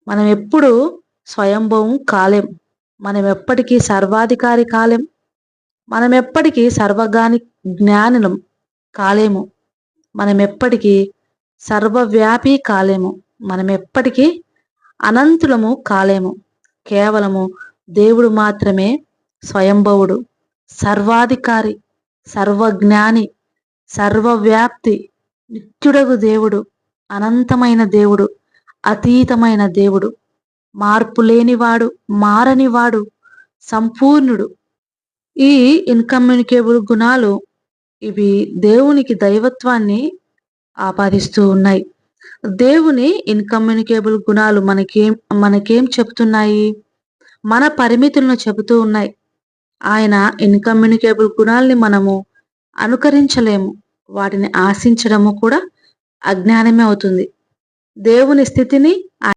మనం ఎప్పుడు స్వయంభవం కాలేం. మనం ఎప్పటికీ సర్వాధికారి కాలేం. మనం ఎప్పటికీ జ్ఞానులం కాలేము. మనం ఎప్పటికీ సర్వవ్యాపి కాలేము. మనం ఎప్పటికీ అనంతులము కాలేము. కేవలము దేవుడు మాత్రమే స్వయంభవుడు, సర్వాధికారి, సర్వజ్ఞాని, సర్వవ్యాప్తి, నిత్యుడగు దేవుడు, అనంతమైన దేవుడు, అతీతమైన దేవుడు, మార్పు లేనివాడు, మారనివాడు, సంపూర్ణుడు. ఈ ఇన్కమ్యూనికేబుల్ గుణాలు ఇవి దేవునికి దైవత్వాన్ని ఆపాదిస్తూ ఉన్నాయి. దేవుని ఇన్కమ్యూనికేబుల్ గుణాలు మనకేం చెప్తున్నాయి? మన పరిమితులను చెబుతూ ఉన్నాయి. ఆయన ఇన్కమ్యూనికేబుల్ గుణాల్ని మనము అనుకరించలేము. వాటిని ఆశించడము కూడా అజ్ఞానమే అవుతుంది. దేవుని స్థితిని